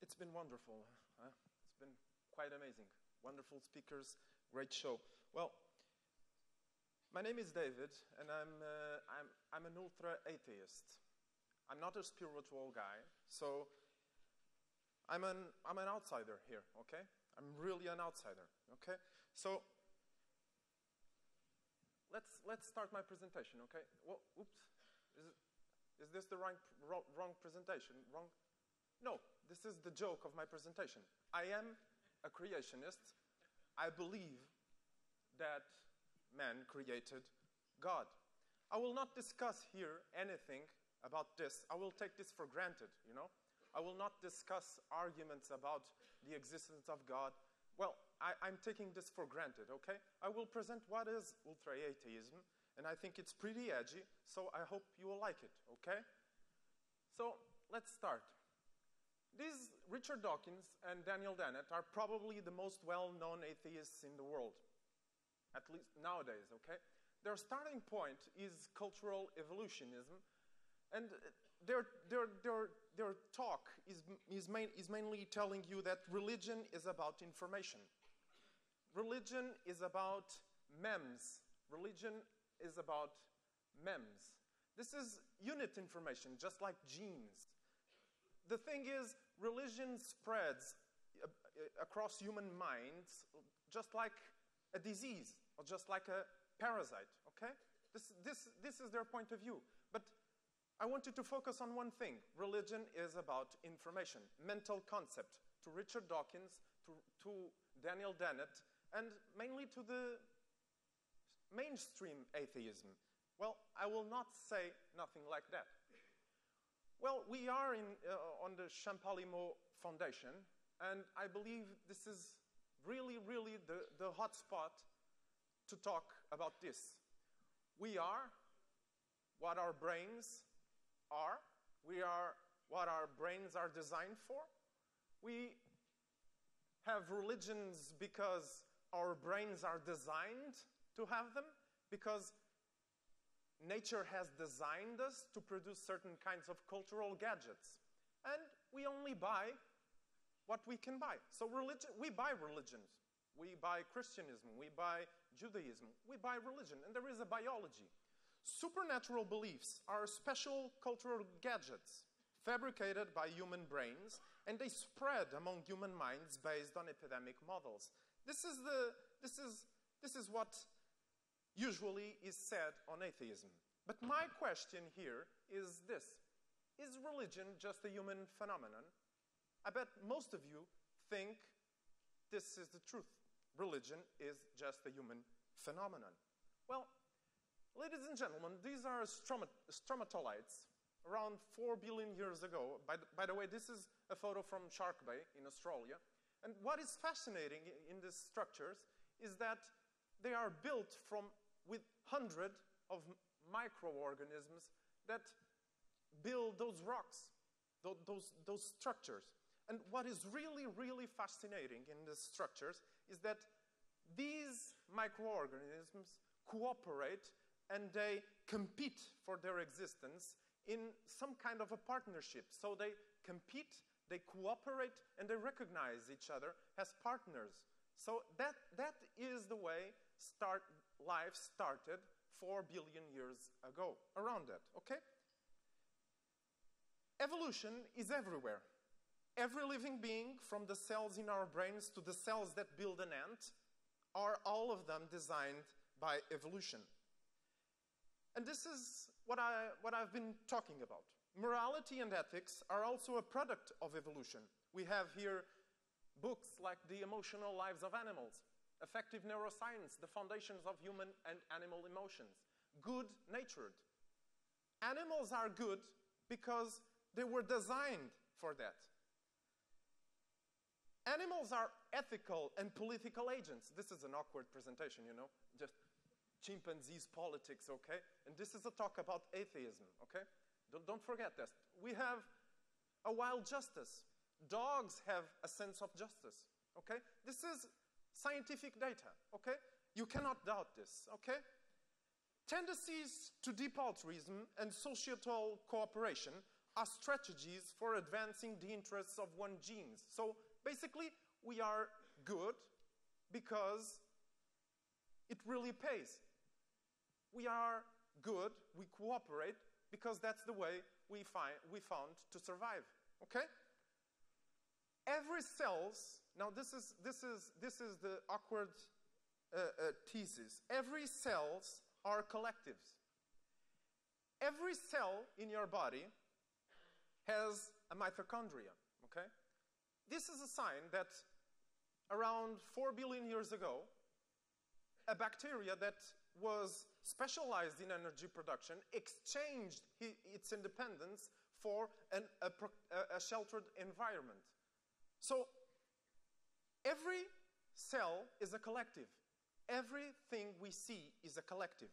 It's been wonderful. Huh? It's been quite amazing. Wonderful speakers, great show. Well, my name is David, and I'm an ultra-atheist. I'm not a spiritual guy, so I'm an outsider here, okay? I'm really an outsider, okay? So let's start my presentation, okay? Well, oops, is this the wrong presentation? Wrong? No, this is the joke of my presentation. I am a creationist. I believe that man created God. I will not discuss here anything about this. I will take this for granted, you know? I will not discuss arguments about the existence of God. Well, I'm taking this for granted, okay? I will present what is ultra-atheism, and I think it's pretty edgy, so I hope you will like it, okay? So, let's start. These Richard Dawkins and Daniel Dennett are probably the most well-known atheists in the world, at least nowadays, okay? Their starting point is cultural evolutionism, and their talk is mainly telling you that religion is about information. Religion is about memes. Religion is about memes. This is unit information, just like genes. The thing is, religion spreads across human minds just like a disease or just like a parasite, okay? This is their point of view. But I want you to focus on one thing. Religion is about information, mental concept. To Richard Dawkins, to Daniel Dennett, and mainly to the mainstream atheism. Well, I will not say nothing like that. Well, we are on the Champalimaud Foundation, and I believe this is really, really the hot spot to talk about this. We are what our brains are. We are what our brains are designed for. We have religions because our brains are designed to have them, because nature has designed us to produce certain kinds of cultural gadgets. And we only buy what we can buy. So we buy religions. We buy Christianism. We buy Judaism. We buy religion. And there is a biology. Supernatural beliefs are special cultural gadgets fabricated by human brains, and they spread among human minds based on epidemic models. This is what usually is said on atheism. But my question here is this. Is religion just a human phenomenon? I bet most of you think this is the truth. Religion is just a human phenomenon. Well, ladies and gentlemen, these are stromatolites around 4 billion years ago. By the way, this is a photo from Shark Bay in Australia. And what is fascinating in these structures is that they are built with hundreds of microorganisms that build those rocks, those structures. And what is really, really fascinating in these structures is that these microorganisms cooperate and they compete for their existence in some kind of a partnership. So they compete, they cooperate, and they recognize each other as partners. So that is the way life started 4 billion years ago, around that, okay? Evolution is everywhere. Every living being, from the cells in our brains to the cells that build an ant, are all of them designed by evolution. And this is what I've been talking about. Morality and ethics are also a product of evolution. We have here books like The Emotional Lives of Animals, Effective Neuroscience, The Foundations of Human and Animal Emotions, Good-Natured. Animals are good because they were designed for that. Animals are ethical and political agents. This is an awkward presentation, you know, just chimpanzees politics, okay? And this is a talk about atheism, okay? Don't forget this. We have a wild justice. Dogs have a sense of justice, okay? This is scientific data, okay? You cannot doubt this, okay? Tendencies to deep altruism and societal cooperation are strategies for advancing the interests of one's genes. So basically, we are good because it really pays. We are good, we cooperate, because that's the way we found to survive. Okay? Every cells, now this is the awkward thesis. Every cells are collectives. Every cell in your body has a mitochondria, okay? This is a sign that around 4 billion years ago, a bacteria that was specialized in energy production exchanged its independence for a sheltered environment. So every cell is a collective. Everything we see is a collective.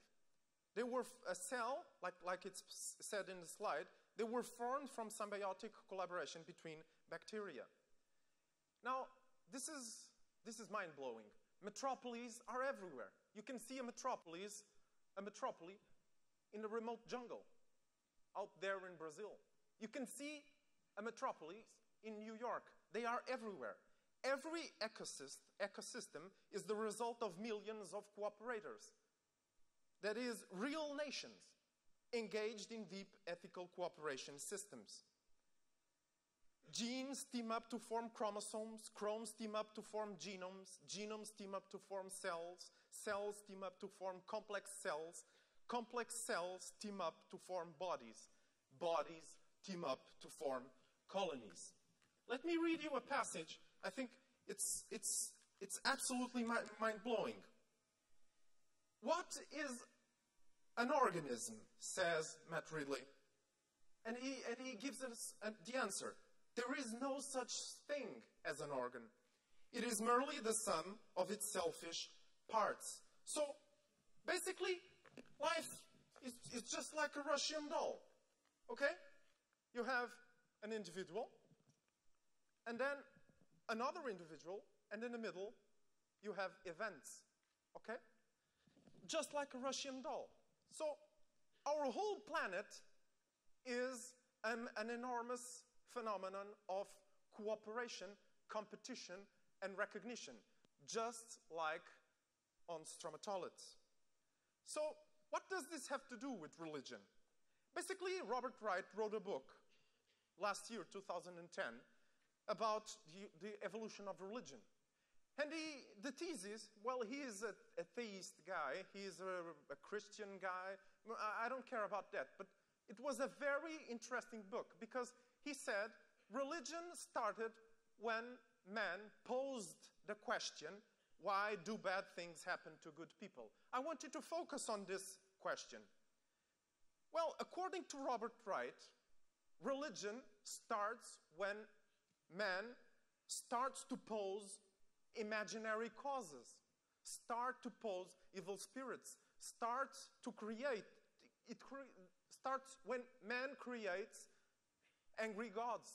They were a cell, like it's said in the slide, they were formed from symbiotic collaboration between bacteria. Now, this is mind-blowing. Metropolises are everywhere. You can see a metropoly in the remote jungle out there in Brazil. You can see a metropolis in New York. They are everywhere. Every ecosystem is the result of millions of cooperators. That is, real nations engaged in deep ethical cooperation systems. Genes team up to form chromosomes, chromes team up to form genomes, genomes team up to form cells, cells team up to form complex cells team up to form bodies, bodies team up to form colonies. Let me read you a passage. I think it's absolutely mind-blowing. What is an organism, says Matt Ridley. And he gives us the answer. There is no such thing as an organ. It is merely the sum of its selfish parts. So, basically, life is just like a Russian doll. Okay? You have an individual, and then another individual, and in the middle, you have events. Okay? Just like a Russian doll. So, our whole planet is an enormous phenomenon of cooperation, competition, and recognition, just like on stromatolids. So, what does this have to do with religion? Basically, Robert Wright wrote a book last year, 2010, about the evolution of religion. And the thesis, well, he is a theist guy, he is a Christian guy, I don't care about that, but it was a very interesting book because he said religion started when man posed the question, why do bad things happen to good people? I want you to focus on this question. Well, according to Robert Wright, religion starts when man starts to pose imaginary causes, start to pose evil spirits, starts to create. It starts when man creates angry gods.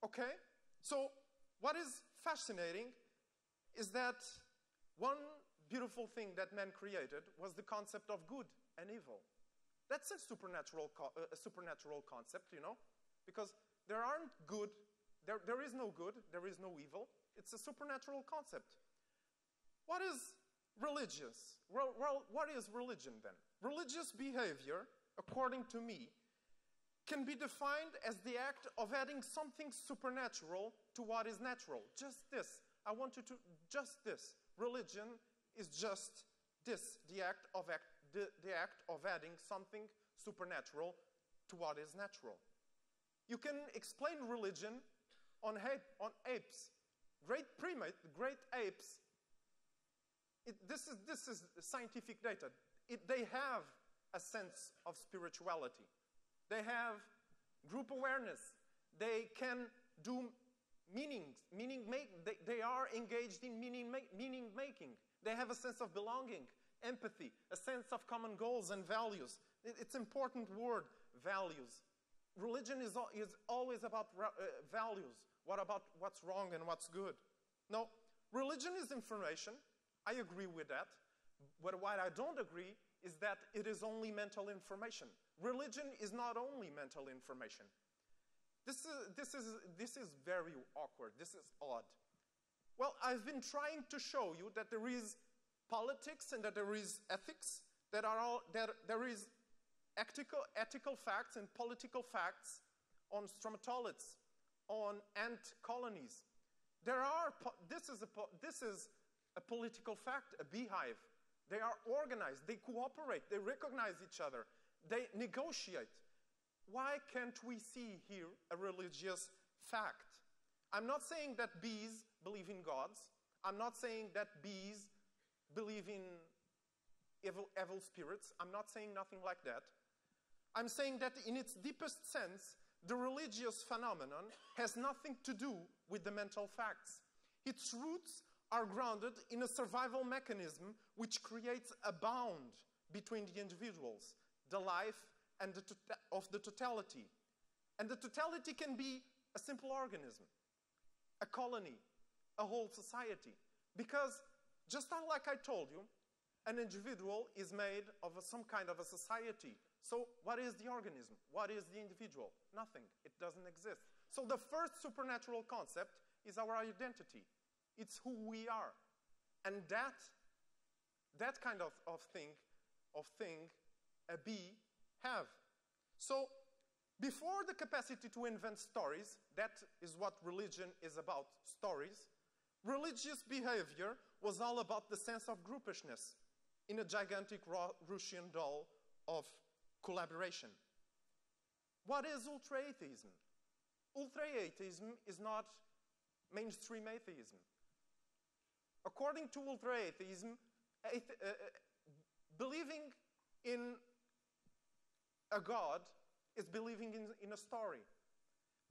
Okay? So, what is fascinating is that one beautiful thing that man created was the concept of good and evil. That's a supernatural concept, you know? Because there aren't good, there is no good, there is no evil. It's a supernatural concept. What is religious? Well, what is religion then? Religious behavior, according to me, can be defined as the act of adding something supernatural to what is natural. Just this. I want you to, just this. Religion is just this, the act of adding something supernatural to what is natural. You can explain religion on apes. Great apes. This is scientific data. They have a sense of spirituality. They have group awareness. They can do they are engaged in meaning making. They have a sense of belonging, empathy, a sense of common goals and values. It's an important word, values. Religion is always about values. What about what's wrong and what's good? No, religion is information. I agree with that. But what I don't agree is that it is only mental information. Religion is not only mental information. This is very awkward. This is odd. Well, I've been trying to show you that there is politics and that there is ethics, that there is ethical facts and political facts on stromatolites, on ant colonies. This is a political fact, a beehive. They are organized, they cooperate, they recognize each other, they negotiate. Why can't we see here a religious fact? I'm not saying that bees believe in gods. I'm not saying that bees believe in evil spirits. I'm not saying nothing like that. I'm saying that in its deepest sense, the religious phenomenon has nothing to do with the mental facts. Its roots are grounded in a survival mechanism which creates a bound between the individuals, the life and of the totality. And the totality can be a simple organism, a colony, a whole society. Because just like I told you, an individual is made of some kind of a society. So what is the organism? What is the individual? Nothing. It doesn't exist. So the first supernatural concept is our identity. It's who we are. And that kind of thing a bee have. So before the capacity to invent stories, that is what religion is about, stories, religious behavior was all about the sense of groupishness in a gigantic Russian doll of collaboration. What is ultra-atheism? Ultra-atheism is not mainstream atheism. According to ultra-atheism, believing in a God is believing in a story.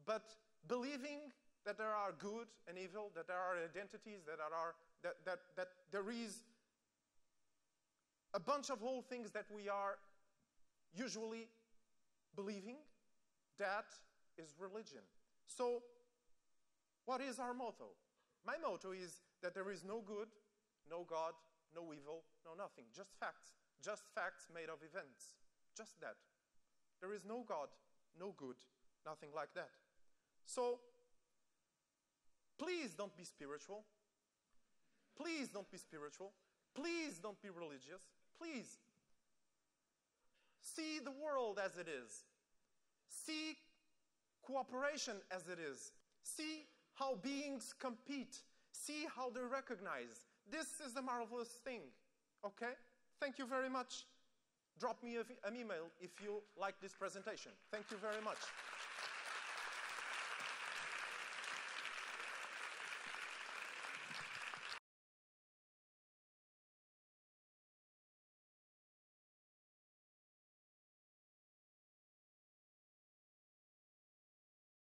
But believing that there are good and evil, that there are identities, that there is a bunch of whole things that we are usually believing, that is religion. So, what is our motto? My motto is that there is no good, no God, no evil, no nothing. Just facts. Just facts made of events. Just that. There is no God, no good, nothing like that. So, please don't be spiritual. Please don't be spiritual. Please don't be religious. Please. See the world as it is. See cooperation as it is. See how beings compete. See how they recognize. This is a marvelous thing. Okay? Thank you very much. Drop me an email if you like this presentation. Thank you very much.